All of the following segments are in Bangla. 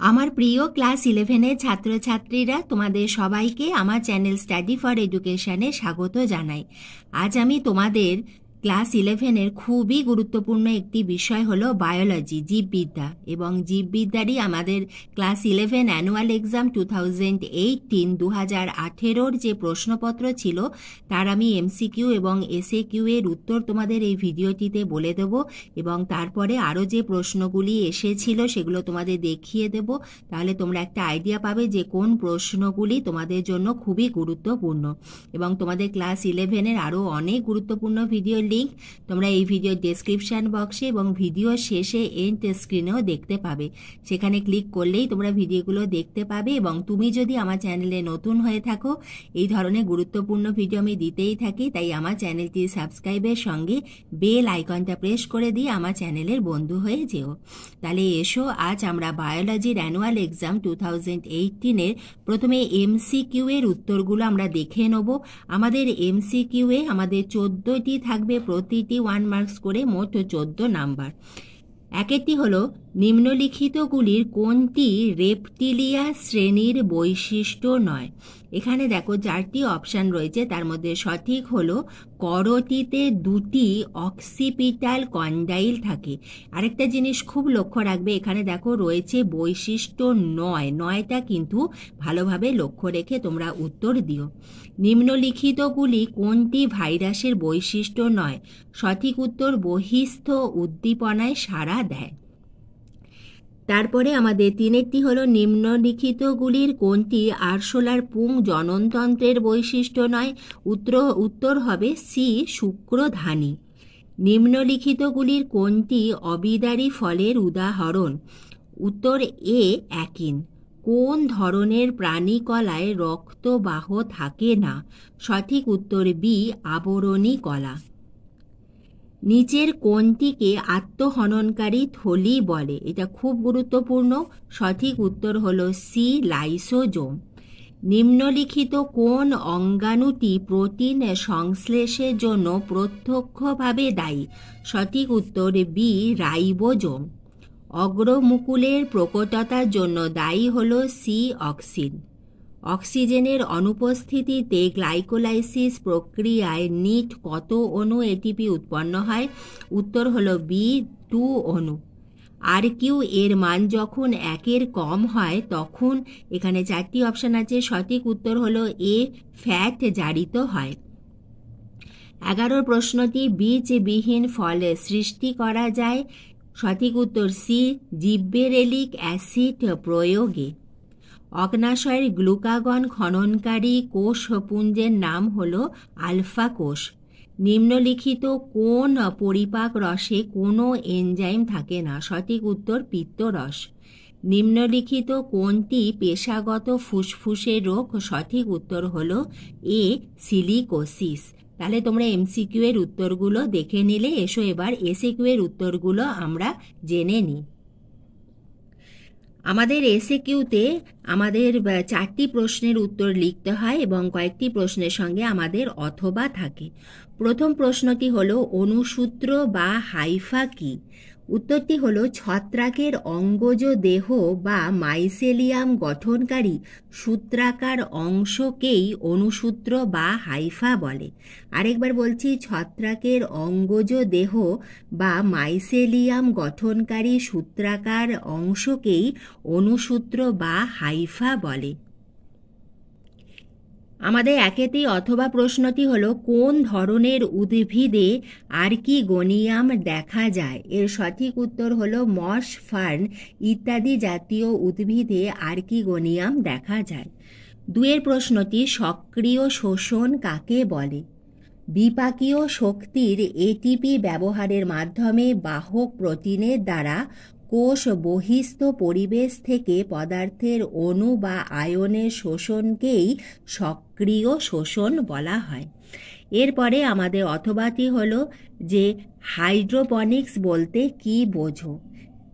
আমার প্রিয় ক্লাস 11-এর ছাত্রছাত্রীরা, তোমাদের সবাইকে আমার চ্যানেল স্টাডি ফর এডুকেশনে স্বাগত জানাই। আজ আমি তোমাদের ক্লাস 11-এর খুবই গুরুত্বপূর্ণ একটি বিষয় হলো বায়োলজি, জীববিদ্যা, এবং জীববিদ্যারই আমাদের ক্লাস 11 অ্যানুয়াল এক্সাম 2018 যে প্রশ্নপত্র ছিল তার আমি এমসিকিউ এবং এসএকিউ এর উত্তর তোমাদের এই ভিডিওটিতে বলে দেব, এবং তারপরে আরও যে প্রশ্নগুলি এসেছিল সেগুলো তোমাদের দেখিয়ে দেব। তাহলে তোমরা একটা আইডিয়া পাবে যে কোন প্রশ্নগুলি তোমাদের জন্য খুবই গুরুত্বপূর্ণ। এবং তোমাদের ক্লাস 11-এর আরও অনেক গুরুত্বপূর্ণ ভিডিওর লিঙ্ক তোমরা এই ভিডিওর ডেসক্রিপশন বক্সে এবং ভিডিও শেষে এন্ড স্ক্রিনেও দেখতে পাবে। সেখানে ক্লিক করলেই তোমরা ভিডিওগুলো দেখতে পাবে। এবং তুমি যদি আমার চ্যানেলে নতুন হয়ে থাকো, এই ধরনের গুরুত্বপূর্ণ ভিডিও আমি দিতেই থাকি, তাই আমার চ্যানেলটি সাবস্ক্রাইবের সঙ্গে বেল আইকনটা প্রেস করে দিয়ে আমার চ্যানেলের বন্ধু হয়ে যেও। তাহলে এসো, আজ আমরা বায়োলজির অ্যানুয়াল এক্সাম 2018-এর প্রথমে এমসিকিউ এর উত্তরগুলো আমরা দেখে নেব। আমাদের এমসিকিউ এ আমাদের 14টি থাকবে, প্রতিটি 1 মার্কস করে, মোট 14 নাম্বার। একটি হলো নিম্নলিখিতগুলির কোনটি রেপটিলিয়া শ্রেণীর বৈশিষ্ট্য নয়। এখানে দেখো 4টি অপশান রয়েছে, তার মধ্যে সঠিক হলো করটিতে 2টি অক্সিপিটাল কন্ডাইল থাকে। আরেকটা জিনিস খুব লক্ষ্য রাখবে, এখানে দেখো রয়েছে বৈশিষ্ট্য নয়টা কিন্তু ভালোভাবে লক্ষ্য রেখে তোমরা উত্তর দিও। নিম্নলিখিতগুলি কোনটি ভাইরাসের বৈশিষ্ট্য নয়? সঠিক উত্তর বহিস্থ উদ্দীপনায় সাড়া দেয়। তারপরে আমাদের 3টি হলো নিম্নলিখিতগুলির কোনটি আরশোলার পুং জননতন্ত্রের বৈশিষ্ট্য নয়? উত্তর হবে সি, শুক্রধানী। নিম্নলিখিতগুলির কোনটি অবিদারী ফলের উদাহরণ? উত্তর এ, অ্যাকিন। কোন ধরনের প্রাণী কলায় রক্তবাহ থাকে না? সঠিক উত্তর বি, আবরণী কলা। নিচের কোনটিকে আত্মহননকারী থলি বলে? এটা খুব গুরুত্বপূর্ণ। সঠিক উত্তর হলো সি, লাইসোজোম। নিম্নলিখিত কোন অঙ্গাণুটি প্রোটিন সংশ্লেষের জন্য প্রত্যক্ষভাবে দায়ী? সঠিক উত্তর বি, রাইবোজোম। অগ্রমুকুলের প্রকটতার জন্য দায়ী হলো সি, অক্সিন। অক্সিজেনের অনুপস্থিতিতে গ্লাইকোলাইসিস প্রক্রিয়ায় নিট কত অণু এটিপি উৎপন্ন হয়? উত্তর হলো বি, 2 অণু। আর কিউ এর মান যখন 1-এর কম হয় তখন, এখানে 4টি অপশান আছে, সঠিক উত্তর হলো এ, ফ্যাট জারিত হয়। 11 প্রশ্নটি, বীজবিহীন ফল সৃষ্টি করা যায়? সঠিক উত্তর সি, জিব্বেরেলিক অ্যাসিড প্রয়োগে। অগ্নাশয়ের গ্লুকাগন খননকারী কোষপুঞ্জের নাম হল আলফা কোষ। নিম্নলিখিত কোন পরিপাক রসে কোনো এনজাইম থাকে না? সঠিক উত্তর পিত্তরস। নিম্নলিখিত কোনটি পেশাগত ফুসফুসের রোগ? সঠিক উত্তর হল এ, সিলিকোসিস। তাহলে তোমরা এমসিকিউ এর উত্তরগুলো দেখে নিলে, এসো এবার এসএকিউ এর উত্তরগুলো আমরা জেনে নিই। আমাদের এসএকিউতে আমাদের 4টি প্রশ্নের উত্তর লিখতে হয় এবং কয়েকটি প্রশ্নের সঙ্গে আমাদের অথবা থাকে। প্রথম প্রশ্নটি হলো অণুসূত্র বা হাইফা কি? উত্তরটি হলো ছত্রাকের অঙ্গজ দেহ বা মাইসেলিয়াম গঠনকারী সূত্রাকার অংশকেই অণুসূত্র বা হাইফা বলে। আরেকবার বলছি, ছত্রাকের অঙ্গজ দেহ বা মাইসেলিয়াম গঠনকারী সূত্রাকার অংশকেই অণুসূত্র বা হাইফা বলে। আমাদের একেতেই অথবা প্রশ্নটি হলো কোন ধরনের উদ্ভিদে আর্কিগোনিয়াম দেখা যায়? এর সঠিক উত্তর হলো মস, ফার্ন ইত্যাদি জাতীয় উদ্ভিদে আর্কিগোনিয়াম দেখা যায়। 2-এর প্রশ্নটি, সক্রিয় শোষণ কাকে বলে? বিপাকীয় শক্তির এটিপি ব্যবহারের মাধ্যমে বাহক প্রোটিনের দ্বারা কোষ বহিস্থ পরিবেশ থেকে পদার্থের অণু বা আয়নের শোষণকেই সক্রিয় শোষণ বলা হয়। এরপরে আমাদের অথবাটি হলো যে হাইড্রোপনিক্স বলতে কি বোঝো?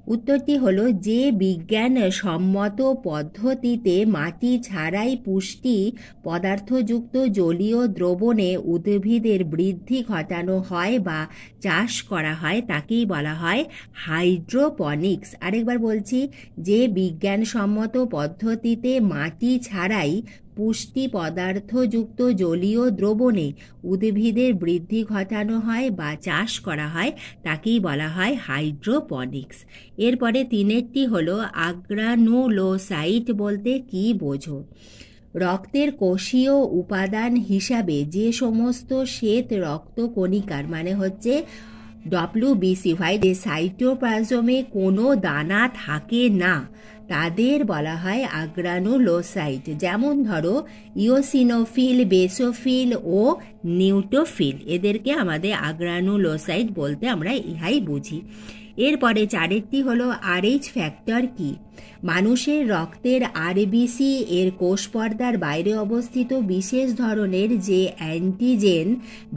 উত্তরটি হলো যে বিজ্ঞান সম্মত পদ্ধতিতে মাটি ছাড়াই পুষ্টি পদার্থযুক্ত জলীয় দ্রবণে উদ্ভিদের বৃদ্ধি ঘটানো হয় বা চাষ করা হয় তাকেই বলা হয় হাইড্রোপনিক্স। আরেকবার বলছি, যে বিজ্ঞানসম্মত পদ্ধতিতে মাটি ছাড়াই পুষ্টি পদার্থযুক্ত জলীয় দ্রবণে উদ্ভিদের বৃদ্ধি ঘটানো হয় বা চাষ করা হয় তাকেই বলা হয় হাইড্রোপনিক্স। এরপরে তিনেরটি হলো আগ্রানুলোসাইট বলতে কি বোঝো? রক্তের কোষীয় উপাদান হিসাবে যে সমস্ত শ্বেত রক্তকণিকার মানে হচ্ছে WBC যে সাইটোপ্লাজমে কোনো দানা থাকে না তাদের বলা হয় আগ্রানুলোসাইট। যেমন ধরো ইওসিনোফিল, বেসোফিল ও নিউট্রোফিল, এদেরকে আমাদের আগ্রানুলোসাইট বলতে আমরা ইহাই বুঝি। এরপরে চারেরটি হলো RH ফ্যাক্টর কি? মানুষের রক্তের RBC এর কোষ পর্দার বাইরে অবস্থিত বিশেষ ধরনের যে অ্যান্টিজেন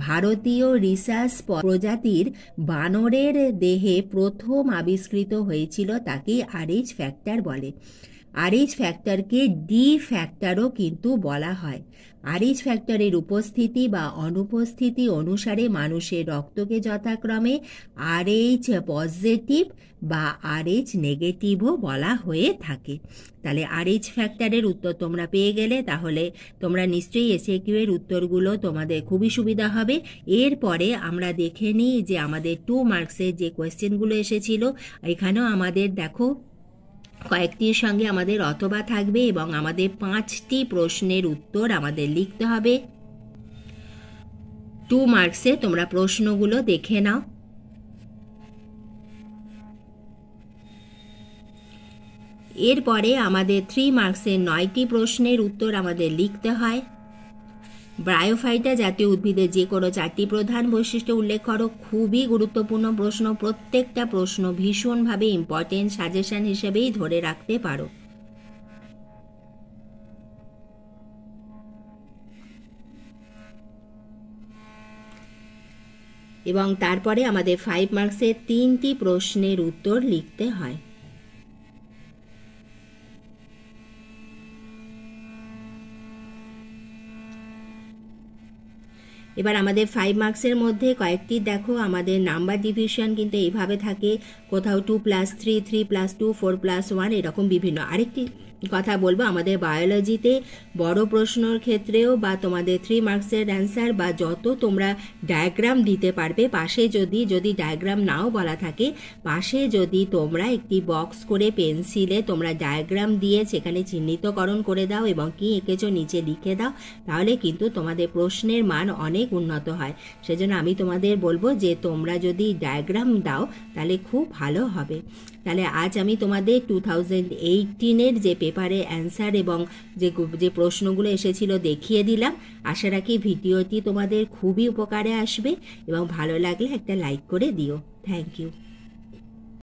ভারতীয় রিসাস প্রজাতির বানরের দেহে প্রথম আবিষ্কৃত হয়েছিল তাকে RH ফ্যাক্টর বলে। RH ফ্যাক্টরকে ডি ফ্যাক্টরও কিন্তু বলা হয়। RH ফ্যাক্টরের উপস্থিতি বা অনুপস্থিতি অনুসারে মানুষের রক্তকে যথাক্রমে RH পজিটিভ বা RH নেগেটিভও বলা হয়ে থাকে। তাহলে RH ফ্যাক্টরের উত্তর তোমরা পেয়ে গেলে, তাহলে তোমরা নিশ্চয়ই SAQ এর উত্তরগুলো তোমাদের খুবই সুবিধা হবে। এরপরে আমরা দেখে নিই যে আমাদের 2 মার্কসের যে কোয়েশ্চেনগুলো এসেছিল, এখানেও আমাদের দেখো কয়েকটির সঙ্গে আমাদের অথবা থাকবে এবং আমাদের 5টি প্রশ্নের উত্তর আমাদের লিখতে হবে। 2 মার্কসে তোমরা প্রশ্নগুলো দেখে নাও। এরপরে আমাদের 3 মার্কসের 9টি প্রশ্নের উত্তর আমাদের লিখতে হয়। ব্রায়োফাইটা জাতীয় উদ্ভিদের যে কোনো 4টি প্রধান বৈশিষ্ট্য উল্লেখ করো। খুবই গুরুত্বপূর্ণ প্রশ্ন, প্রত্যেকটা প্রশ্ন ভীষণভাবে ইম্পর্টেন্ট, সাজেশন হিসেবেই ধরে রাখতে পারো। এবং তারপরে আমাদের 5 মার্কসের 3টি প্রশ্নের উত্তর লিখতে হয়। এবার আমাদের 5 মার্কসের মধ্যে কয়েকটি দেখো আমাদের নাম্বার ডিভিশন কিন্তু এইভাবে থাকে, কোথাও 2+3, 3+2, 4+1 এরকম বিভিন্ন। আরেকটি কথা বলবো, আমাদের বায়োলজিতে বড় প্রশ্নর ক্ষেত্রেও বা তোমাদের 3 মার্কসের অ্যান্সার বা যত তোমরা ডায়াগ্রাম দিতে পারবে, পাশে যদি ডায়াগ্রাম নাও বলা থাকে, পাশে যদি তোমরা একটি বক্স করে পেন্সিলে তোমরা ডায়াগ্রাম দিয়ে সেখানে চিহ্নিতকরণ করে দাও এবং কি এঁকেছো নিচে লিখে দাও, তাহলে কিন্তু তোমাদের প্রশ্নের মান অনেক উন্নত হয়। সেজন্য আমি তোমাদের বলবো যে তোমরা যদি ডায়াগ্রাম দাও তাহলে খুব ভালো হবে। তাহলে আজ আমি তোমাদের 2018-এর যে পেপারে অ্যান্সার এবং যে প্রশ্নগুলো এসেছিল দেখিয়ে দিলাম। আশা রাখি ভিডিওটি তোমাদের খুবই উপকারে আসবে এবং ভালো লাগলে একটা লাইক করে দিও। Thank you.